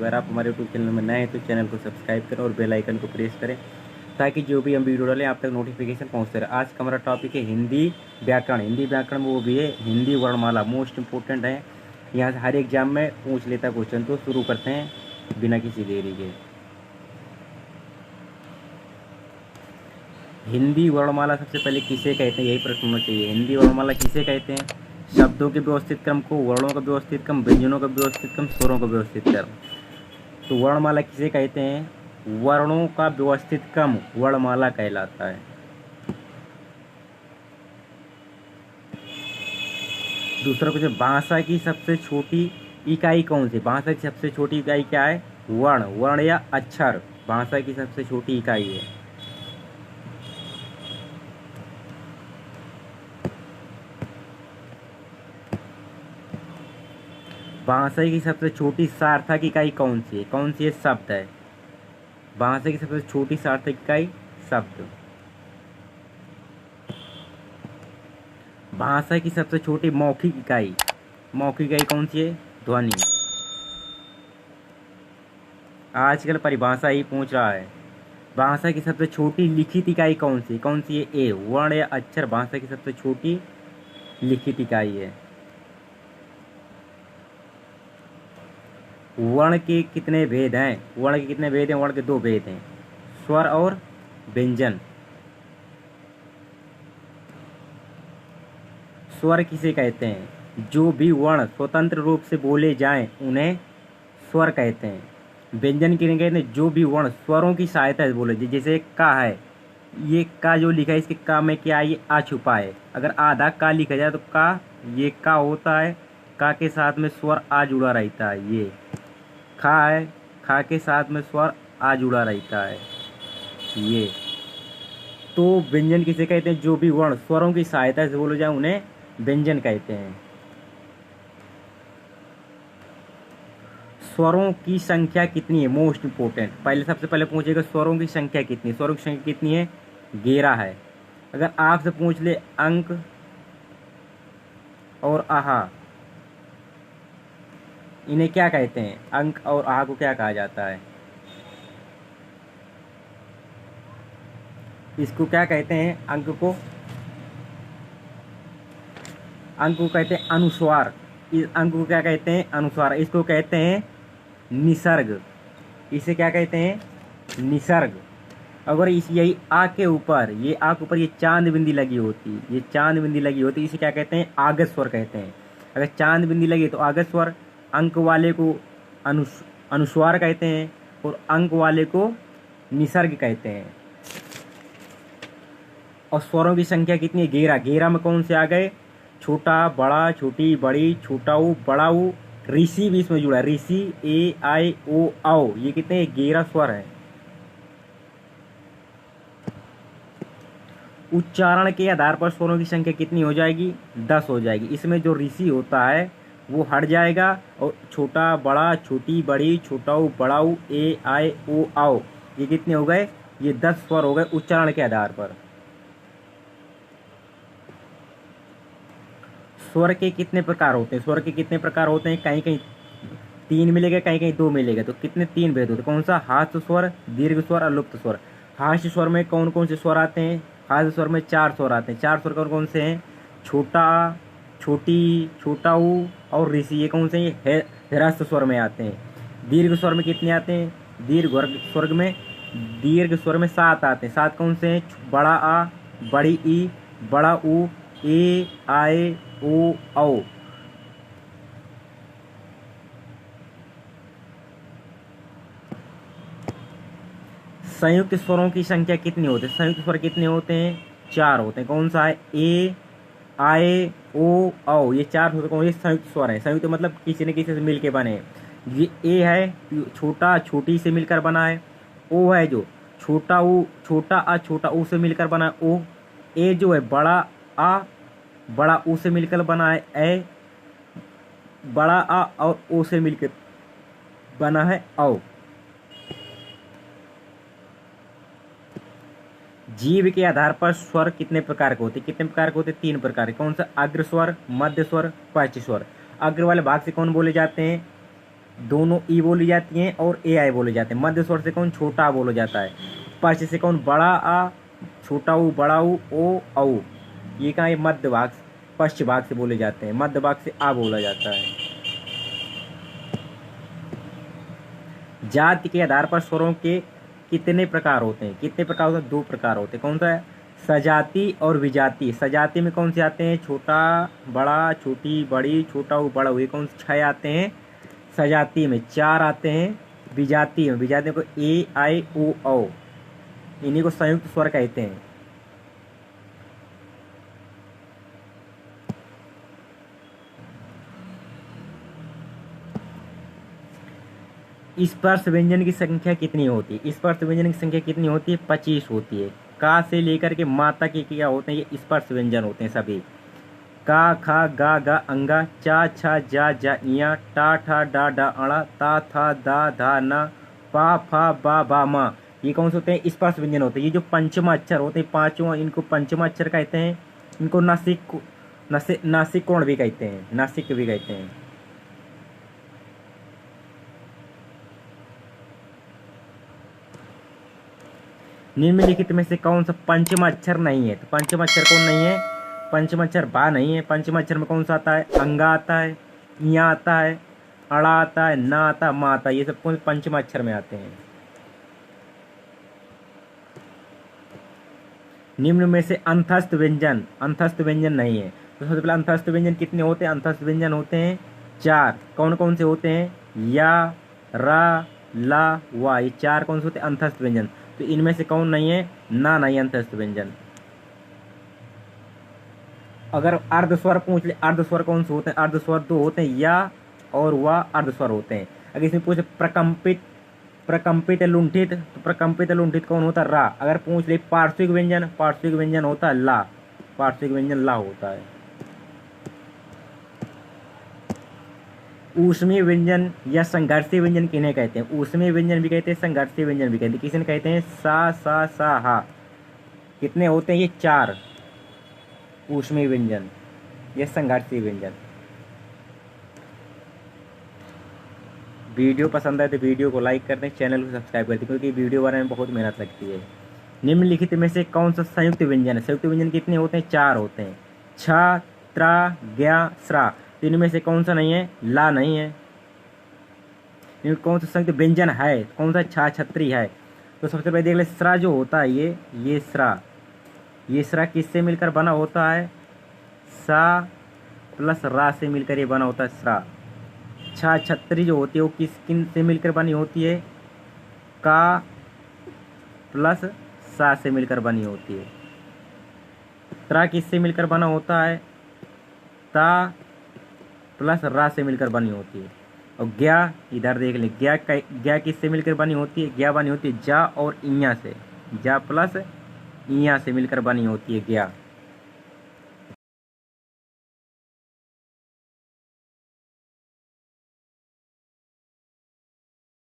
अगर आप हमारे यूट्यूब चैनल में नए हैं तो चैनल को सब्सक्राइब करें और बेल आइकन को प्रेस करें ताकि जो भी हम वीडियो डालें आप तक नोटिफिकेशन पहुंचते रहे। आज का हमारा टॉपिक है हिंदी व्याकरण। हिंदी व्याकरण में वो भी है हिंदी वर्णमाला, मोस्ट इंपॉर्टेंट है। यहाँ से हर एग्जाम में पूछ लेता क्वेश्चन। तो शुरू करते हैं बिना किसी देरी के। हिंदी वर्णमाला सबसे पहले किसे कहते हैं, यही प्रश्न होना चाहिए। हिंदी वर्णमाला किसे कहते हैं? शब्दों के व्यवस्थित क्रम को, वर्णों का व्यवस्थित क्रम, व्यंजनों का व्यवस्थित क्रम, स्वरों का व्यवस्थित क्रम। तो वर्णमाला किसे कहते हैं? वर्णों का व्यवस्थित क्रम वर्णमाला कहलाता है। दूसरा क्वेश्चन, भाषा की सबसे छोटी इकाई कौन सी? भाषा की सबसे छोटी इकाई क्या है? वर्ण, वर्ण या अक्षर भाषा की सबसे छोटी इकाई है। भाषा की सबसे छोटी सार्थक इकाई कौन सी है? कौन सी है? शब्द है। भाषा की सबसे छोटी सार्थक इकाई शब्द। भाषा की सबसे छोटी मौखिक इकाई, मौखिक इकाई कौन सी है? ध्वनि। आजकल परिभाषा ही पूछ रहा है। भाषा की सबसे छोटी लिखित इकाई कौन सी? कौन सी है? ए, वर्ण या अक्षर भाषा की सबसे छोटी लिखित इकाई है। वर्ण के कितने भेद हैं? वर्ण के कितने भेद हैं? वर्ण के दो भेद हैं, स्वर और व्यंजन। स्वर किसे कहते हैं? जो भी वर्ण स्वतंत्र रूप से बोले जाएं उन्हें स्वर कहते हैं। व्यंजन किन्हें कहते हैं? जो भी वर्ण स्वरों की सहायता से बोले, जैसे का है, ये का जो लिखा है इसके का में क्या है? ये आ छुपा है। अगर आधा का लिखा जाए तो का, ये का होता है। का के साथ में स्वर आ जुड़ा रहता है। ये खा है, खा के साथ में स्वर आ जुड़ा रहता है। ये तो व्यंजन किसे कहते हैं? जो भी वर्ण स्वरों की सहायता से बोले जाए उन्हें व्यंजन कहते हैं। स्वरों की संख्या कितनी है? Most important. पहले सबसे पहले पूछेगा स्वरों की संख्या कितनी है। स्वरों की संख्या कितनी है? 11 है। अगर आपसे पूछ ले अंक और आहा, इन्हें क्या कहते हैं? अंक और आहा को क्या कहा जाता है? इसको क्या कहते हैं? अंक को, अंक को कहते हैं अनुस्वार। इस अंक को क्या कहते हैं? अनुस्वार। इसको कहते हैं निसर्ग। इसे क्या कहते हैं? निसर्ग। अगर इस यही आ के ऊपर, ये आ के ऊपर ये चांद बिंदी लगी होती, ये चांद बिंदी लगी होती, इसे क्या कहते हैं? आगत स्वर कहते हैं। अगर चांद बिंदी लगी तो आगत स्वर। अंक वाले को अनुस्वार कहते हैं और अंक वाले को निसर्ग कहते हैं। और स्वरों की संख्या कितनी है? 11। 11 में कौन से आ गए? छोटा, बड़ा, छोटी, बड़ी, छोटा ऊ, बड़ा ऊ, ऋषि भी इसमें जुड़ा है। ऋषि, ए, आई, ओ, औ, ये कितने? 11 स्वर है। उच्चारण के आधार पर स्वरों की संख्या कितनी हो जाएगी? 10 हो जाएगी। इसमें जो ऋषि होता है वो हट जाएगा और छोटा, बड़ा, छोटी, बड़ी, छोटा ऊ, बड़ा ऊ, ए, आई, ओ, औ, ये कितने हो गए? ये 10 स्वर हो गए उच्चारण के आधार पर। स्वर के कितने प्रकार होते हैं? स्वर के कितने प्रकार होते हैं? कहीं कहीं 3 मिलेगा, कहीं कहीं 2 मिलेगा। तो कितने? 3 भेद होते हैं। कौन सा? हास्य स्वर, दीर्घ स्वर और लुप्त स्वर। हास्य स्वर में कौन कौन से स्वर आते हैं? हास्य स्वर में 4 स्वर आते हैं। 4 स्वर कौन कौन से हैं? छोटा आ, छोटी, छोटा ऊ और ऋषि, ये कौन से हैं? ह्रस्व स्वर में आते हैं। दीर्घ स्वर में कितने आते हैं? दीर्घ स्वर में 7 आते हैं। 7 कौन से हैं? बड़ा आ, बड़ी ई, बड़ा ऊ, ए, आए, ओ, औ। संयुक्त स्वरों की संख्या कितनी होती है? संयुक्त स्वर कितने होते हैं? 4 होते हैं। कौन सा है? ए, आए, ओ, औ, ये 4 होते हैं। कौन? ये संयुक्त स्वर है। संयुक्त मतलब किसी न किसी से मिलके बने हैं। ये ए है, छोटा छोटी से मिलकर बना है। ओ है जो छोटा ऊ, छोटा आ, छोटा ऊ से मिलकर बना है ओ। ए जो है बड़ा आ, बड़ा ऊ से मिलकर बना है ए। बड़ा आ और ओ से मिलकर बना है औ। जीव के आधार पर स्वर कितने प्रकार के होते हैं? कितने प्रकार के होते हैं? 3 प्रकार के। कौन सा? अग्र स्वर, मध्य स्वर, पश्च स्वर। अग्र वाले भाग से कौन बोले जाते हैं? दोनों ई बोली जाती हैं और ए आई बोले जाते हैं। मध्य स्वर से कौन? छोटा आ बोला जाता है। पश्च से कौन? बड़ा आ, छोटा ऊ, बड़ा ऊ, ओ, औ। ये कहाँ? ये मध्य भाग, पश्च भाग से बोले जाते हैं। मध्य भाग से आ बोला जाता है। जाति के आधार पर स्वरों के कितने प्रकार होते हैं? कितने प्रकार होते हैं? 2 प्रकार होते हैं। कौन सा है? सजाति और विजाति। सजाति में कौन से आते हैं? छोटा, बड़ा, छोटी, बड़ी, छोटा ऊ, बड़ा ऊ। ये कौन से 6 आते हैं? सजाति में 4 आते हैं। विजाति को ए, आई, ओ, औ। इन्हीं को संयुक्त स्वर कहते हैं। स्पर्श व्यंजन की संख्या कितनी होती है? स्पर्श व्यंजन की संख्या कितनी होती है? 25 होती है। का से लेकर के मा तक के क्या होते हैं? ये स्पर्श व्यंजन होते हैं सभी। का, खा, गा, गा, अंगा, चा, छा, जा, जा, इया, टा, ठा, डा, डा, अड़ा, ता, था, दा, धा, ना, पा, फा, बा, बा, मा। ये कौन से होते हैं? स्पर्श व्यंजन होते हैं। ये जो पंचमा अक्षर होते हैं, 5वां, इनको पंचमा अक्षर कहते हैं। इनको नासिक कोण भी कहते हैं, नासिक भी कहते हैं। निम्नलिखित में से कौन सा पंचम अक्षर नहीं है? तो पंचम अक्षर कौन नहीं है? पंचम अक्षर बा नहीं है। पंचम अक्षर में कौन सा आता है? अंगा आता है, इया आता है, अड़ा आता है, ना आता है, मा आता है। ये सब कौन पंचम अक्षर में आते हैं। निम्न में से अंतस्थ व्यंजन नहीं है। तो सबसे पहले अंतस्थ व्यंजन कितने होते हैं? अंतस्थ व्यंजन होते हैं 4। कौन कौन से होते हैं? या, रा, ला, वा। ये 4 कौन से होते हैं? अंतस्थ व्यंजन। तो इनमें से कौन नहीं है? ना नहीं अंतस्थ व्यंजन। अगर अर्धस्वर पूछ ले, अर्धस्वर कौन से होते हैं? अर्धस्वर 2 होते हैं, या और वा अर्धस्वर होते हैं। अगर इसमें पूछे प्रकंपित लुंठित, तो प्रकंपित लुंठित कौन होता है? रा। अगर पूछ ले पार्श्विक व्यंजन होता है ला। पार्श्विक व्यंजन ला होता है। ऊष्मीय व्यंजन या संघर्षीय व्यंजन किन्हें कहते हैं? ऊष्मीय व्यंजन भी कहते हैं, संघर्षीय व्यंजन भी कहते हैं। किसे कहते हैं? सा, सा, सा, हा। कितने होते हैं? ये 4 ऊष्मीय व्यंजन या संघर्षीय व्यंजन। वीडियो पसंद आए तो वीडियो को लाइक कर दें, चैनल को सब्सक्राइब कर दें, क्योंकि वीडियो बनाने में बहुत मेहनत लगती है। निम्नलिखित में से कौन सा संयुक्त व्यंजन है? संयुक्त व्यंजन कितने होते हैं? 4 होते हैं। छ, त्रा, ज्ञा, स्रा। तो इनमें से कौन सा नहीं है? ला नहीं है। इनमें कौन सा संयुक्त व्यंजन है? कौन सा? छा, छत्री है। तो सबसे पहले देख ले, स्रा जो होता है ये स्रा, ये स्रा किससे मिलकर बना होता है? सा प्लस रा से मिलकर ये बना होता है स्रा। छा, छत्री जो होती है वो किन से मिलकर बनी होती है? का प्लस सा से मिलकर बनी होती है। त्रा किससे मिलकर बना होता है? ता प्लस रा से मिलकर बनी होती है। और ज्ञा, इधर देख ले, ज्ञा किससे मिलकर बनी होती है? ज्ञा बनी होती है जा और इया से, जा प्लस इया से मिलकर बनी होती है ज्ञा।